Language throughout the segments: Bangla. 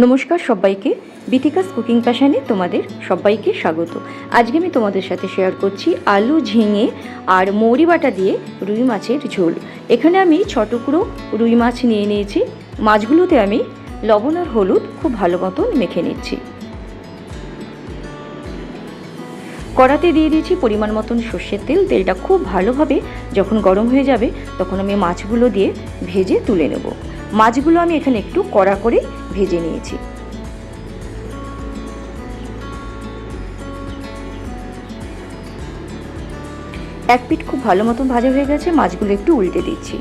নমস্কার সবাইকে, বিথিকাস কুকিং প্যাশনে তোমাদের সবাইকে স্বাগত। আজকে আমি তোমাদের সাথে শেয়ার করছি আলু, ঝিঙে আর মৌরি বাটা দিয়ে রুই মাছের ঝোল। এখানে আমি 6 টুকরো রুই মাছ নিয়ে নিয়েছি। মাছগুলোতে আমি লবণ আর হলুদ খুব ভালো মতন মেখে নিচ্ছি। কড়াতে দিয়ে দিয়েছি পরিমাণ মতন সর্ষের তেল। তেলটা খুব ভালোভাবে যখন গরম হয়ে যাবে তখন আমি মাছগুলো দিয়ে ভেজে তুলে নেব। মাছগুলো আমি এখানে একটু কড়া করে ভেজে নিয়েছি। এক পিঠ খুব ভালো মতন ভাজা হয়ে গেছে, মাছগুলো একটু উল্টে দিচ্ছি।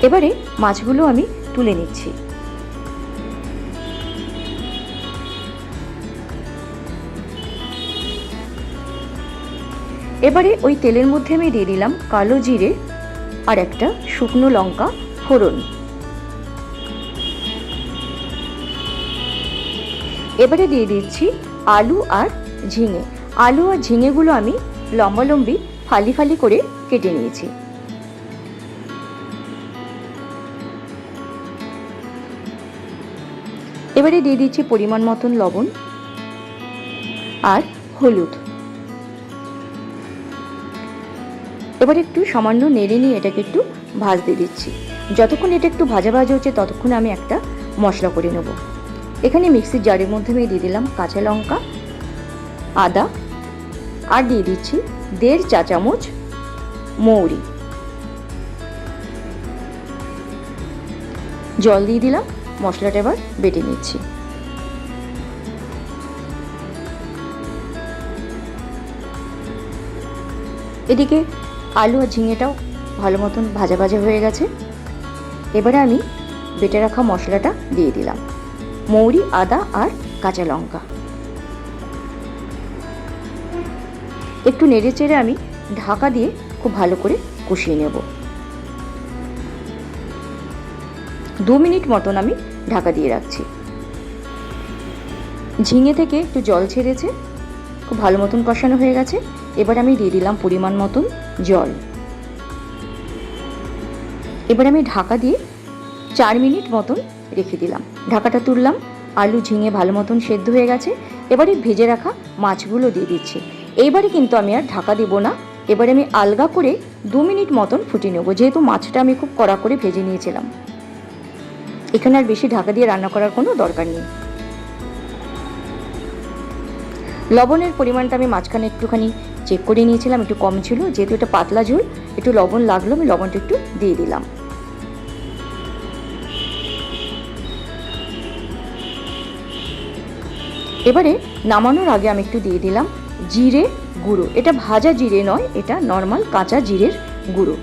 এবারে মাছগুলো আমি তুলে নিচ্ছি। এবারে ওই তেলের মধ্যে আমি দিয়ে দিলাম কালো জিরে আর একটা শুকনো লঙ্কা ফোড়ন। এবারে দিয়ে দিচ্ছি আলু আর ঝিঙে। আলু আর ঝিঙেগুলো আমি লম্বালম্বি ফালি ফালি করে কেটে নিয়েছি। এবারে দিয়ে দিচ্ছি পরিমাণ মতন লবণ আর হলুদ। এবার একটু সামান্য নেড়ে নিয়ে এটাকে একটু ভাজতে দিচ্ছি। যতক্ষণ এটা একটু ভাজা ভাজা হচ্ছে ততক্ষণ আমি একটা মশলা করে নেব। এখানে মিক্সির জারের মধ্যে আমি দিয়ে দিলাম কাঁচা লঙ্কা, আদা আর দিয়ে দিচ্ছি 1.5 চা চামচ মৌরি। জল দিয়ে দিলাম। মশলাটা এবার বেটে নিচ্ছি। এদিকে আলু আর ঝিঙেটাও ভালো মতন ভাজা ভাজা হয়ে গেছে। এবারে আমি বেটে রাখা মশলাটা দিয়ে দিলাম, মৌরি, আদা আর কাঁচা লঙ্কা। একটু নেড়ে চেড়ে আমি ঢাকা দিয়ে খুব ভালো করে কষিয়ে নেব। 2 মিনিট মতন আমি ঢাকা দিয়ে রাখছি। ঝিঙে থেকে একটু জল ছেড়েছে, খুব ভালো মতন কষানো হয়ে গেছে। এবার আমি দিয়ে দিলাম পরিমাণ মতন জল। এবার আমি ঢাকা দিয়ে 4 মিনিট মতন রেখে দিলাম। ঢাকাটা তুললাম। আলু, ঝিঙে ভালো মতন সেদ্ধ হয়ে গেছে। এবারে ভেজে রাখা মাছগুলো দিয়ে দিচ্ছি। এইবারে কিন্তু আমি আর ঢাকা দেব না। এবারে আমি আলগা করে 2 মিনিট মতন ফুটিয়ে নেব, যেহেতু মাছটা আমি খুব কড়া করে ভেজে নিয়েছিলাম। এখানে আর বেশি ঢাকা দিয়ে রান্না করার কোনো দরকার নেই। লবণের পরিমাণটা আমি মাঝখানে একটুখানি চেক করে নিয়েছিলাম, একটু কম ছিল। যেহেতু এটা পাতলা ঝোল, একটু লবণ লাগলো, আমি লবণটা একটু দিয়ে দিলাম। এবারে নামানোর আগে আমি একটু দিয়ে দিলাম জিরে গুঁড়ো। এটা ভাজা জিরে নয়, এটা নর্মাল কাঁচা জিরের গুঁড়ো।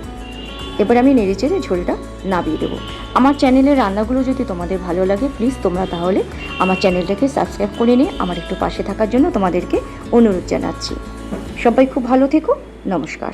এবার আমি নেড়েচেড়ে ঝোলটা নামিয়ে দেবো। আমার চ্যানেলের রান্নাগুলো যদি তোমাদের ভালো লাগে, প্লিজ তোমরা তাহলে আমার চ্যানেলটাকে সাবস্ক্রাইব করে নিয়ে আমার একটু পাশে থাকার জন্য তোমাদেরকে অনুরোধ জানাচ্ছি। সবাই খুব ভালো থেকো। নমস্কার।